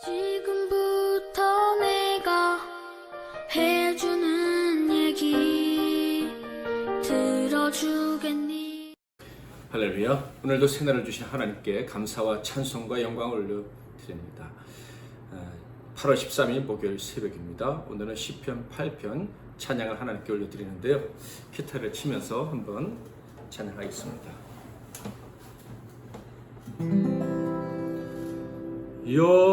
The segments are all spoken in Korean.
지금부터 내가 해주는 얘기 들어주겠니? 할렐루야. 오늘도 새날을 주신 하나님께 감사와 찬송과 영광을 올려드립니다. 8월 13일 목요일 새벽입니다. 오늘은 시편 8편 찬양을 하나님께 올려드리는데요. 기타를 치면서 한번 찬양하겠습니다. 여호와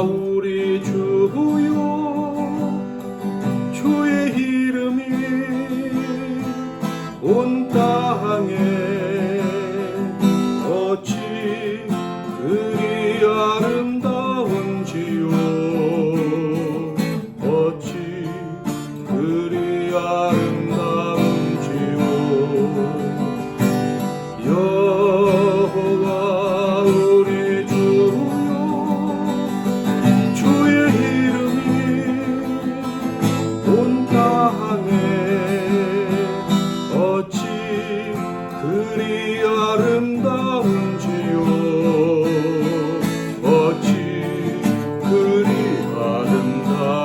우리 주여, 주의 이름이 온 땅에 어찌 그리 아름다운지요, 어찌 그리 아름다운지요. 여호와 우리 주여, 주의 이름이 온 땅에 어찌 그리 아름다운지요, 어찌 그리 아름다운지요.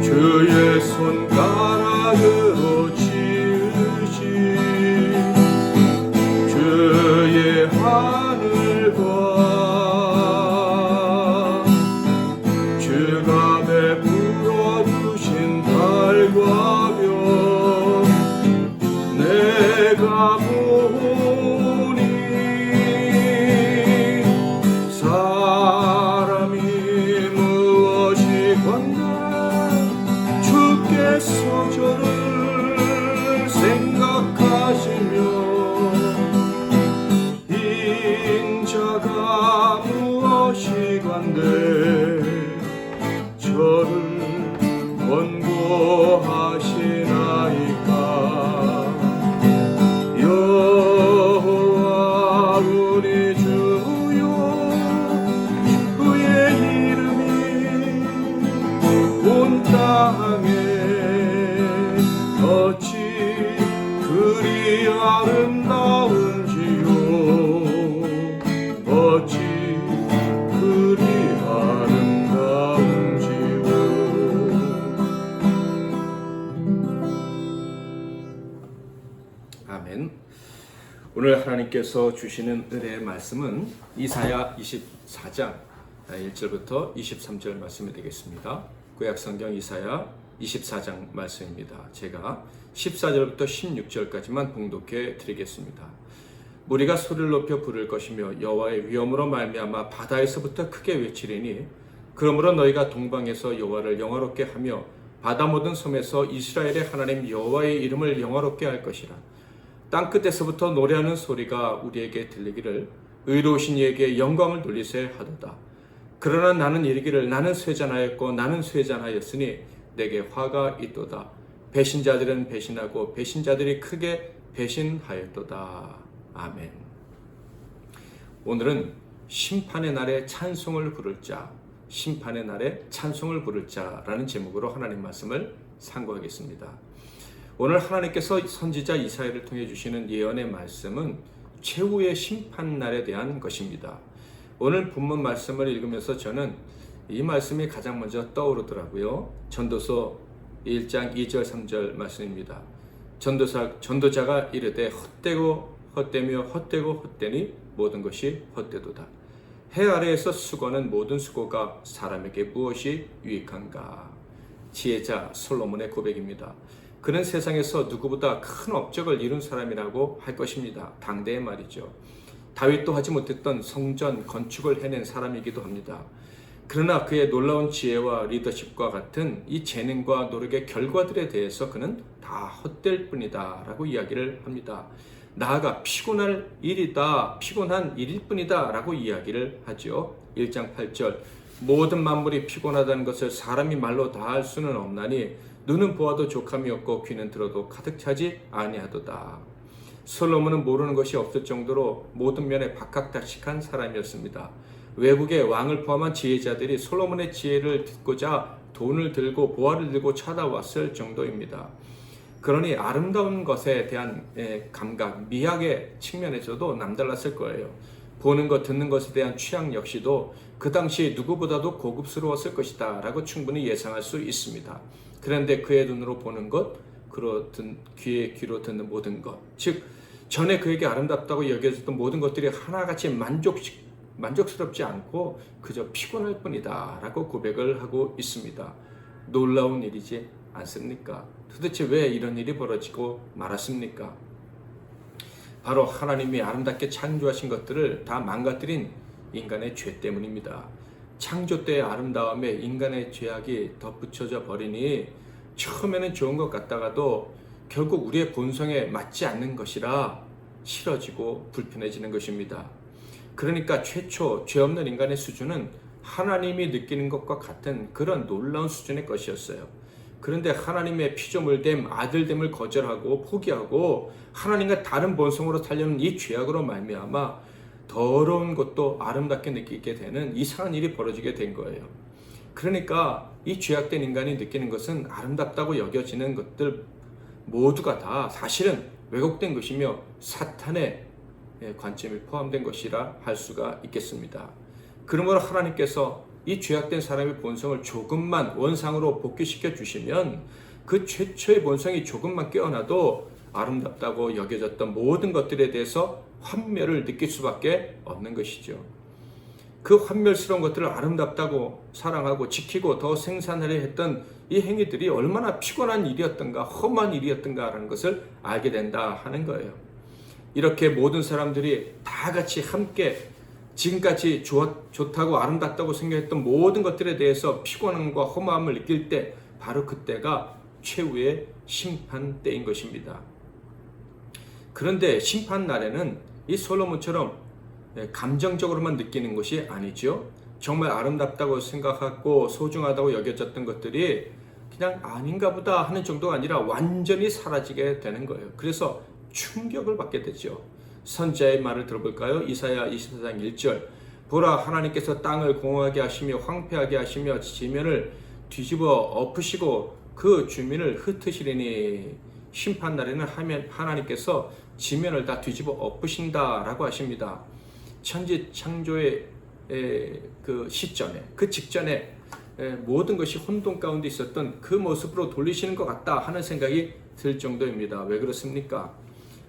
주의 손가락으로 지으신 주의 하늘과 주가 베풀어 주신 달과 별 내가 보니 사람이 무엇이 건데 주께서 저를 생각하시며 인자가 무엇이 간데 저를 권고하시나이까. 여호와 우리 주여, 주의 이름이 온 땅에 어찌 그리 아름다운지요, 어찌 그리 아름다운지요. 아멘. 오늘 하나님께서 주시는 은혜의 말씀은 이사야 24장 1절부터 23절 말씀이 되겠습니다. 구약성경 이사야 24장 말씀입니다. 제가 14절부터 16절까지만 봉독해 드리겠습니다. 무리가 소리를 높여 부를 것이며 여호와의 위엄으로 말미암아 바다에서부터 크게 외치리니 그러므로 너희가 동방에서 여호와를 영화롭게 하며 바다 모든 섬에서 이스라엘의 하나님 여호와의 이름을 영화롭게 할 것이라. 땅끝에서부터 노래하는 소리가 우리에게 들리기를 의로우신 이에게 영광을 돌리세 하도다. 그러나 나는 이르기를 나는 쇠잔하였고 나는 쇠잔하였으니 내게 화가 있도다. 배신자들은 배신하고 배신자들이 크게 배신하였도다. 아멘. 오늘은 심판의 날에 찬송을 부를 자, 심판의 날에 찬송을 부를 자라는 제목으로 하나님 말씀을 상고하겠습니다. 오늘 하나님께서 선지자 이사야를 통해 주시는 예언의 말씀은 최후의 심판날에 대한 것입니다. 오늘 본문 말씀을 읽으면서 저는 이 말씀이 가장 먼저 떠오르더라고요. 전도서 1장 2절 3절 말씀입니다. 전도자가 이르되 헛되고 헛되며 헛되고 헛되니 모든 것이 헛되도다. 해 아래에서 수고하는 모든 수고가 사람에게 무엇이 유익한가. 지혜자 솔로몬의 고백입니다. 그는 세상에서 누구보다 큰 업적을 이룬 사람이라고 할 것입니다. 당대의 말이죠. 다윗도 하지 못했던 성전 건축을 해낸 사람이기도 합니다. 그러나 그의 놀라운 지혜와 리더십과 같은 이 재능과 노력의 결과들에 대해서 그는 다 헛될 뿐이다 라고 이야기를 합니다. 나아가 피곤한 일일 뿐이다 라고 이야기를 하죠. 1장 8절 모든 만물이 피곤하다는 것을 사람이 말로 다 할 수는 없나니 눈은 보아도 족함이 없고 귀는 들어도 가득 차지 아니하도다. 솔로몬은 모르는 것이 없을 정도로 모든 면에 박학다식한 사람이었습니다. 외국의 왕을 포함한 지혜자들이 솔로몬의 지혜를 듣고자 돈을 들고 보화를 들고 찾아왔을 정도입니다. 그러니 아름다운 것에 대한 감각, 미학의 측면에서도 남달랐을 거예요. 보는 것, 듣는 것에 대한 취향 역시도 그 당시 누구보다도 고급스러웠을 것이다 라고 충분히 예상할 수 있습니다. 그런데 그의 눈으로 보는 것, 귀에 귀로 듣는 모든 것, 즉 전에 그에게 아름답다고 여겨졌던 모든 것들이 하나같이 만족스럽지 않고 그저 피곤할 뿐이다 라고 고백을 하고 있습니다. 놀라운 일이지 않습니까? 도대체 왜 이런 일이 벌어지고 말았습니까? 바로 하나님이 아름답게 창조하신 것들을 다 망가뜨린 인간의 죄 때문입니다. 창조 때의 아름다움에 인간의 죄악이 덧붙여져 버리니 처음에는 좋은 것 같다가도 결국 우리의 본성에 맞지 않는 것이라 싫어지고 불편해지는 것입니다. 그러니까 최초 죄 없는 인간의 수준은 하나님이 느끼는 것과 같은 그런 놀라운 수준의 것이었어요. 그런데 하나님의 피조물됨, 아들됨을 거절하고 포기하고 하나님과 다른 본성으로 살려는 이 죄악으로 말미암아 더러운 것도 아름답게 느끼게 되는 이상한 일이 벌어지게 된 거예요. 그러니까 이 죄악된 인간이 느끼는 것은 아름답다고 여겨지는 것들 모두가 다 사실은 왜곡된 것이며 사탄의 관점이 포함된 것이라 할 수가 있겠습니다. 그러므로 하나님께서 이 죄악된 사람의 본성을 조금만 원상으로 복귀시켜 주시면 그 최초의 본성이 조금만 깨어나도 아름답다고 여겨졌던 모든 것들에 대해서 환멸을 느낄 수밖에 없는 것이죠. 그 환멸스러운 것들을 아름답다고 사랑하고 지키고 더 생산하려 했던 이 행위들이 얼마나 피곤한 일이었던가, 험한 일이었던가라는 것을 알게 된다 하는 거예요. 이렇게 모든 사람들이 다 같이 함께 지금까지 좋다고 아름답다고 생각했던 모든 것들에 대해서 피곤함과 허무함을 느낄 때 바로 그때가 최후의 심판 때인 것입니다. 그런데 심판 날에는 이 솔로몬처럼 감정적으로만 느끼는 것이 아니죠. 정말 아름답다고 생각하고 소중하다고 여겨졌던 것들이 그냥 아닌가 보다 하는 정도가 아니라 완전히 사라지게 되는 거예요. 그래서 충격을 받게 되죠. 선지자의 말을 들어볼까요? 이사야 24장 1절. 보라, 하나님께서 땅을 공허하게 하시며 황폐하게 하시며 지면을 뒤집어 엎으시고 그 주민을 흩으시리니. 심판 날에는 하나님께서 지면을 다 뒤집어 엎으신다라고 하십니다. 천지 창조의 그 시점에, 그 직전에 모든 것이 혼돈 가운데 있었던 그 모습으로 돌리시는 것 같다 하는 생각이 들 정도입니다. 왜 그렇습니까?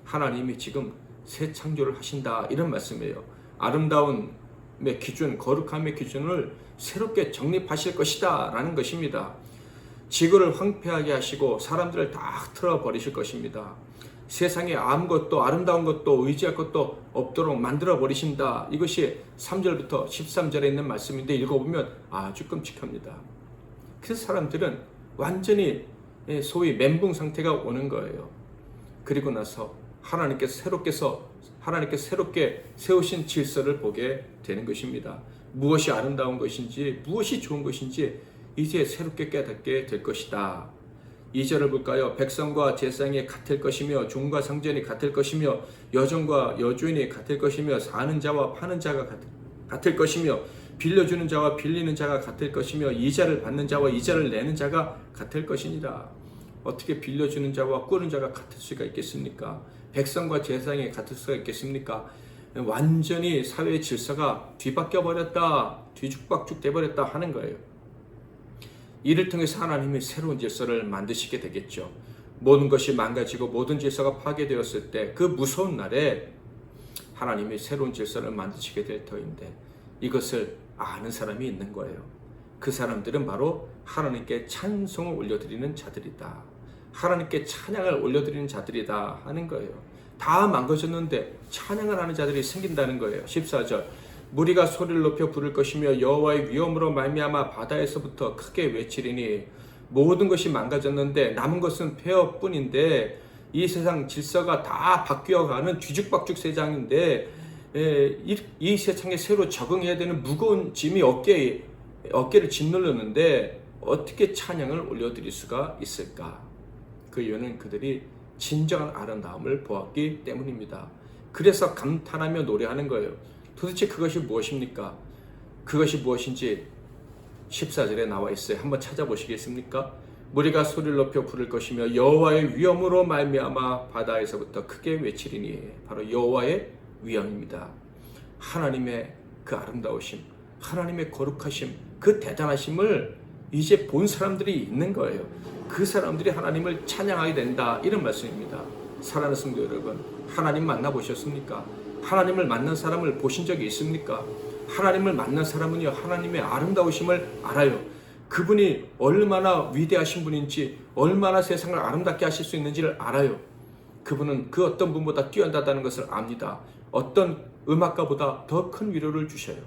하나님이 지금 새 창조를 하신다 이런 말씀이에요. 아름다움의 기준, 거룩함의 기준을 새롭게 정립하실 것이다 라는 것입니다. 지구를 황폐하게 하시고 사람들을 다 흐트러 버리실 것입니다. 세상에 아무것도 아름다운 것도 의지할 것도 없도록 만들어 버리신다. 이것이 3절부터 13절에 있는 말씀인데 읽어보면 아주 끔찍합니다. 그래서 사람들은 완전히 소위 멘붕 상태가 오는 거예요. 그리고 나서 하나님께서 새롭게 세우신 질서를 보게 되는 것입니다. 무엇이 아름다운 것인지 무엇이 좋은 것인지 이제 새롭게 깨닫게 될 것이다. 2절을 볼까요? 백성과 제사장이 같을 것이며 종과 상전이 같을 것이며 여종과 여주인이 같을 것이며 사는 자와 파는 자가 같을 것이며 빌려주는 자와 빌리는 자가 같을 것이며 이자를 받는 자와 이자를 내는 자가 같을 것이니라. 어떻게 빌려주는 자와 꾸는 자가 같을 수가 있겠습니까? 백성과 제사장이 같을 수가 있겠습니까? 완전히 사회의 질서가 뒤바뀌어 버렸다, 뒤죽박죽 돼버렸다 하는 거예요. 이를 통해서 하나님이 새로운 질서를 만드시게 되겠죠. 모든 것이 망가지고 모든 질서가 파괴되었을 때 그 무서운 날에 하나님이 새로운 질서를 만드시게 될 터인데 이것을 아는 사람이 있는 거예요. 그 사람들은 바로 하나님께 찬송을 올려드리는 자들이다. 하나님께 찬양을 올려드리는 자들이다 하는 거예요. 다 망가졌는데 찬양을 하는 자들이 생긴다는 거예요. 14절. 무리가 소리를 높여 부를 것이며 여호와의 위엄으로 말미암아 바다에서부터 크게 외치리니. 모든 것이 망가졌는데 남은 것은 폐허뿐인데 이 세상 질서가 다 바뀌어가는 뒤죽박죽 세상인데 이 세상에 새로 적응해야 되는 무거운 짐이 어깨를 짓누르는데 어떻게 찬양을 올려드릴 수가 있을까? 그 이유는 그들이 진정한 아름다움을 보았기 때문입니다. 그래서 감탄하며 노래하는 거예요. 도대체 그것이 무엇입니까? 그것이 무엇인지 14절에 나와 있어요. 한번 찾아보시겠습니까? 무리가 소리를 높여 부를 것이며 여호와의 위엄으로 말미암아 바다에서부터 크게 외치리니. 바로 여호와의 위엄입니다. 하나님의 그 아름다우심, 하나님의 거룩하심, 그 대단하심을 이제 본 사람들이 있는 거예요. 그 사람들이 하나님을 찬양하게 된다, 이런 말씀입니다. 사랑하는 성도 여러분, 하나님 만나보셨습니까? 하나님을 만난 사람을 보신 적이 있습니까? 하나님을 만난 사람은요, 하나님의 아름다우심을 알아요. 그분이 얼마나 위대하신 분인지, 얼마나 세상을 아름답게 하실 수 있는지를 알아요. 그분은 그 어떤 분보다 뛰어나다는 것을 압니다. 어떤 음악가보다 더 큰 위로를 주셔요.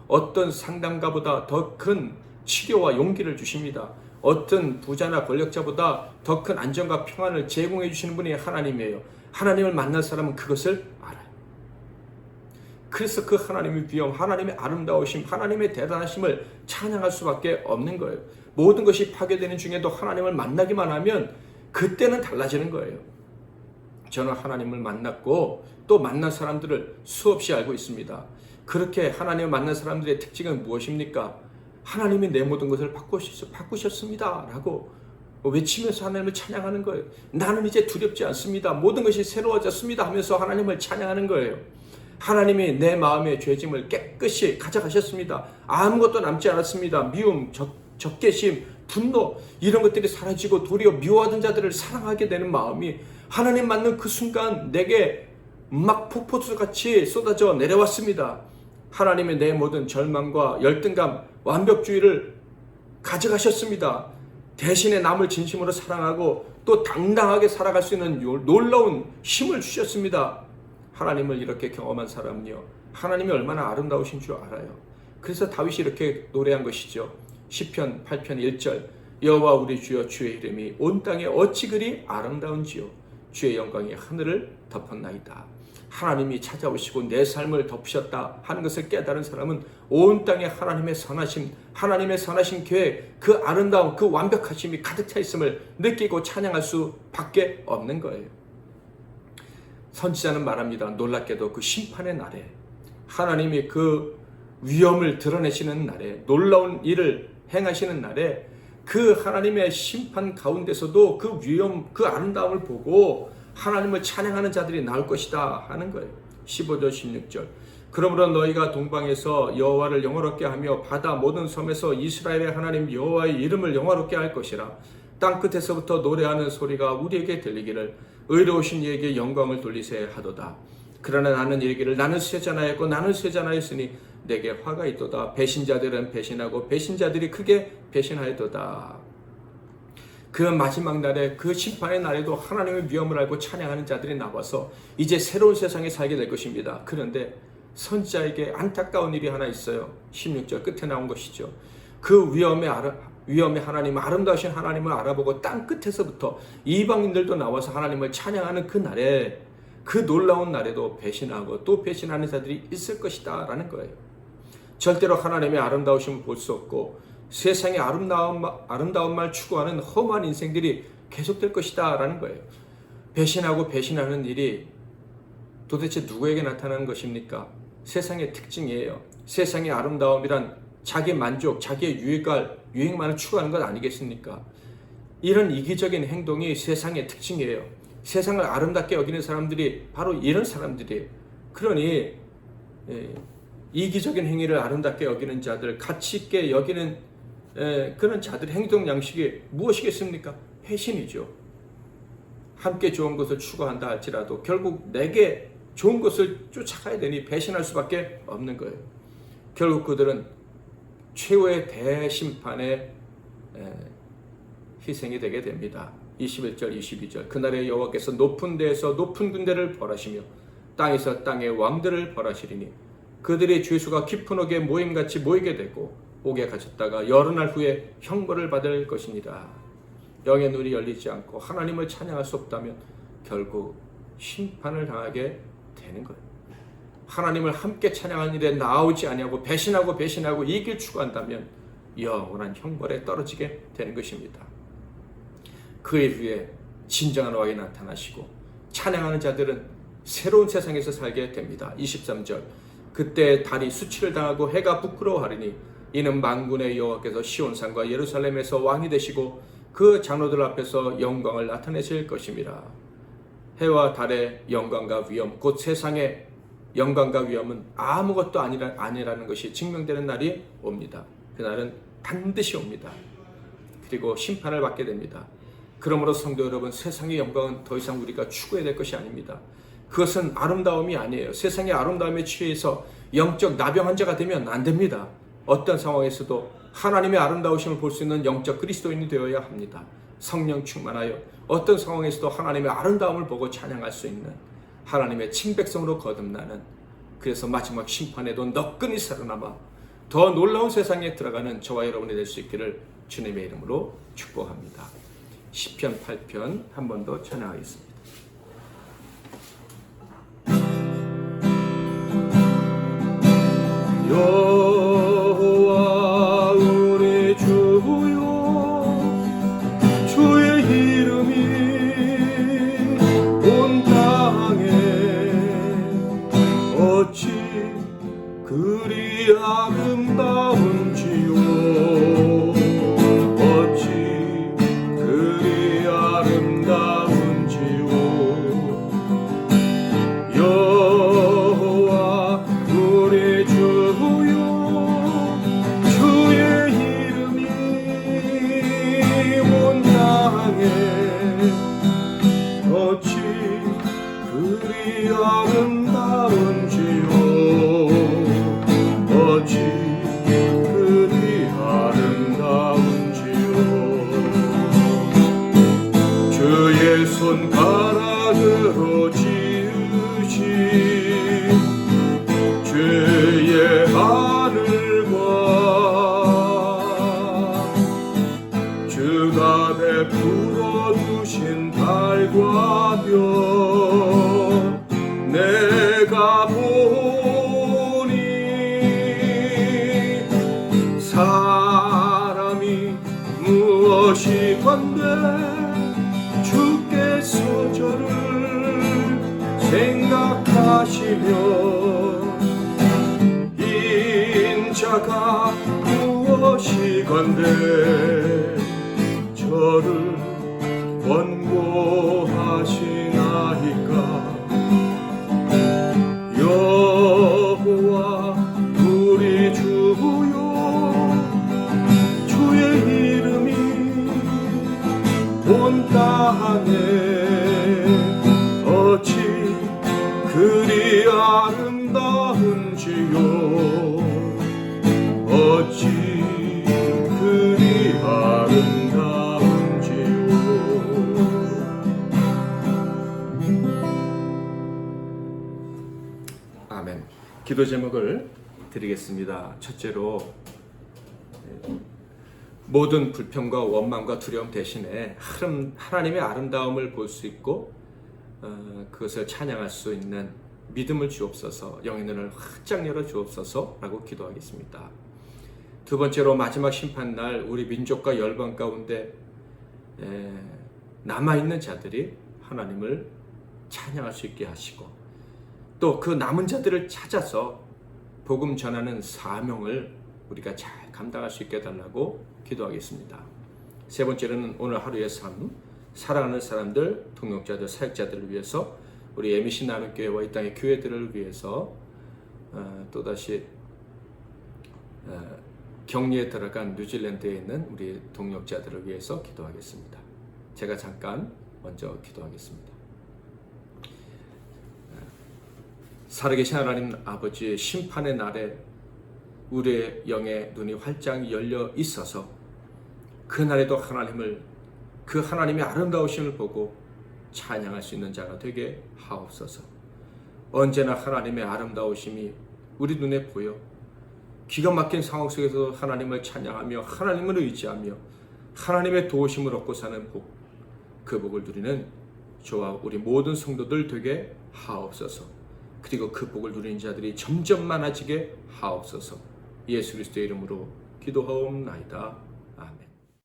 어떤 상담가보다 더 큰 치료와 용기를 주십니다. 어떤 부자나 권력자보다 더 큰 안정과 평안을 제공해 주시는 분이 하나님이에요. 하나님을 만난 사람은 그것을 알아요. 그래서 그 하나님의 위엄, 하나님의 아름다우심, 하나님의 대단하심을 찬양할 수밖에 없는 거예요. 모든 것이 파괴되는 중에도 하나님을 만나기만 하면 그때는 달라지는 거예요. 저는 하나님을 만났고 또 만난 사람들을 수없이 알고 있습니다. 그렇게 하나님을 만난 사람들의 특징은 무엇입니까? 하나님이 내 모든 것을 바꾸셨습니다 라고 외치면서 하나님을 찬양하는 거예요. 나는 이제 두렵지 않습니다. 모든 것이 새로워졌습니다 하면서 하나님을 찬양하는 거예요. 하나님이 내 마음의 죄짐을 깨끗이 가져가셨습니다. 아무것도 남지 않았습니다. 미움, 적개심, 분노, 이런 것들이 사라지고 도리어 미워하던 자들을 사랑하게 되는 마음이 하나님 만난 그 순간 내게 막 폭포수같이 쏟아져 내려왔습니다. 하나님의 내 모든 절망과 열등감, 완벽주의를 가져가셨습니다. 대신에 남을 진심으로 사랑하고 또 당당하게 살아갈 수 있는 놀라운 힘을 주셨습니다. 하나님을 이렇게 경험한 사람은요, 하나님이 얼마나 아름다우신 줄 알아요. 그래서 다윗이 이렇게 노래한 것이죠. 시편 8편 1절, 여호와 우리 주여, 주의 이름이 온 땅에 어찌 그리 아름다운지요. 주의 영광이 하늘을 덮었나이다. 하나님이 찾아오시고 내 삶을 덮으셨다 하는 것을 깨달은 사람은 온 땅에 하나님의 선하신 계획, 그 아름다움, 그 완벽하심이 가득 차 있음을 느끼고 찬양할 수밖에 없는 거예요. 선지자는 말합니다. 놀랍게도 그 심판의 날에, 하나님이 그 위엄을 드러내시는 날에, 놀라운 일을 행하시는 날에 그 하나님의 심판 가운데서도 그 위엄, 그 아름다움을 보고 하나님을 찬양하는 자들이 나올 것이다 하는 거예요. 15절 16절, 그러므로 너희가 동방에서 여호와를 영화롭게 하며 바다 모든 섬에서 이스라엘의 하나님 여호와의 이름을 영화롭게 할 것이라. 땅끝에서부터 노래하는 소리가 우리에게 들리기를 의로우신 이에게 영광을 돌리세 하도다. 그러나 나는 이르기를 나는 쇠잔하였고 나는 쇠잔하였으니 내게 화가 있도다. 배신자들은 배신하고 배신자들이 크게 배신하였도다. 그 마지막 날에, 그 심판의 날에도 하나님의 위엄을 알고 찬양하는 자들이 나와서 이제 새로운 세상에 살게 될 것입니다. 그런데 선지자에게 안타까운 일이 하나 있어요. 16절 끝에 나온 것이죠. 그 위엄의 하나님, 아름다우신 하나님을 알아보고 땅 끝에서부터 이방인들도 나와서 하나님을 찬양하는 그 날에, 그 놀라운 날에도 배신하고 또 배신하는 자들이 있을 것이다 라는 거예요. 절대로 하나님의 아름다우심을 볼 수 없고 세상의 아름다운 말 추구하는 험한 인생들이 계속될 것이다 라는 거예요. 배신하고 배신하는 일이 도대체 누구에게 나타나는 것입니까? 세상의 특징이에요. 세상의 아름다움이란 자기 만족, 자기의 유행만을 추구하는 것 아니겠습니까? 이런 이기적인 행동이 세상의 특징이에요. 세상을 아름답게 여기는 사람들이 바로 이런 사람들이에요. 그러니 이기적인 행위를 아름답게 여기는 자들, 가치 있게 여기는 그런 자들의 행동 양식이 무엇이겠습니까? 배신이죠. 함께 좋은 것을 추구한다 할지라도 결국 내게 좋은 것을 쫓아가야 되니 배신할 수밖에 없는 거예요. 결국 그들은 최후의 대심판의 희생이 되게 됩니다. 21절 22절, 그날에 여호와께서 높은 데에서 높은 군대를 벌하시며 땅에서 땅의 왕들을 벌하시리니 그들의 죄수가 깊은 옥에 모임같이 모이게 되고 옥에 갇혔다가 여러 날 후에 형벌을 받을 것이니라. 영의 눈이 열리지 않고 하나님을 찬양할 수 없다면 결국 심판을 당하게 되는 거예요. 하나님을 함께 찬양하는 일에 나오지 아니하고 배신하고 이 길 추구한다면 영원한 형벌에 떨어지게 되는 것입니다. 그 일 후에 진정한 왕이 나타나시고 찬양하는 자들은 새로운 세상에서 살게 됩니다. 23절, 그때 달이 수치를 당하고 해가 부끄러워하리니 이는 만군의 여호와께서 시온산과 예루살렘에서 왕이 되시고 그 장로들 앞에서 영광을 나타내실 것임이라. 해와 달의 영광과 위엄, 곧 세상의 영광과 위엄은 아무것도 아니라는 것이 증명되는 날이 옵니다. 그날은 반드시 옵니다. 그리고 심판을 받게 됩니다. 그러므로 성도 여러분, 세상의 영광은 더 이상 우리가 추구해야 될 것이 아닙니다. 그것은 아름다움이 아니에요. 세상의 아름다움에 취해서 영적 나병한 자가 되면 안 됩니다. 어떤 상황에서도 하나님의 아름다우심을 볼 수 있는 영적 그리스도인이 되어야 합니다. 성령 충만하여 어떤 상황에서도 하나님의 아름다움을 보고 찬양할 수 있는 하나님의 친백성으로 거듭나는, 그래서 마지막 심판에도 너끈히 살아남아 더 놀라운 세상에 들어가는 저와 여러분이 될 수 있기를 주님의 이름으로 축복합니다. 시편 8편 한 번 더 찬양하겠습니다. 여호와 우리 주여, 주의 이름이 온 땅에 어찌 그리 아름다운지요, 어찌 그리 아름다운지요. 여호와 우리 주여, 주의 이름이 온 땅에 어찌 그리 아름다운지요, 어찌 그리 아름다운지요. 주의 손가락으로 지으신 주의 하늘과 주가 베풀어 주신 달과 별, 내가 보니 사람이 무엇이건대 주께서 저를 생각하시며 인자가 무엇이건대 저를 원고하시나이까. 여호와 우리 주여, 주의 이름이 온 땅에 어찌 그리 아름다운지요, 어찌 그리 아름다운지요. 아멘. 기도 제목을 드리겠습니다. 첫째로, 모든 불평과 원망과 두려움 대신에 하나님의 아름다움을 볼 수 있고 그것을 찬양할 수 있는 믿음을 주옵소서, 영의 눈을 활짝 열어 주옵소서 라고 기도하겠습니다. 두 번째로, 마지막 심판날 우리 민족과 열방 가운데 남아있는 자들이 하나님을 찬양할 수 있게 하시고, 또 그 남은 자들을 찾아서 복음 전하는 사명을 우리가 잘 감당할 수 있게 해달라고 기도하겠습니다. 세 번째로는 오늘 하루의 삶, 사랑하는 사람들, 동역자들, 사역자들을 위해서, 우리 MBC 나눔교회와 이 땅의 교회들을 위해서 또다시 격리에 들어간 뉴질랜드에 있는 우리 동역자들을 위해서 기도하겠습니다. 제가 잠깐 먼저 기도하겠습니다. 살아계신 하나님 아버지, 심판의 날에 우리의 영의 눈이 활짝 열려 있어서 그날에도 그 하나님의 아름다우심을 보고 찬양할 수 있는 자가 되게 하옵소서. 언제나 하나님의 아름다우심이 우리 눈에 보여 기가 막힌 상황 속에서 하나님을 찬양하며 하나님을 의지하며 하나님의 도우심을 얻고 사는 복, 그 복을 누리는 저와 우리 모든 성도들 되게 하옵소서. 그리고 그 복을 누리는 자들이 점점 많아지게 하옵소서. 예수 그리스도의 이름으로 기도하옵나이다.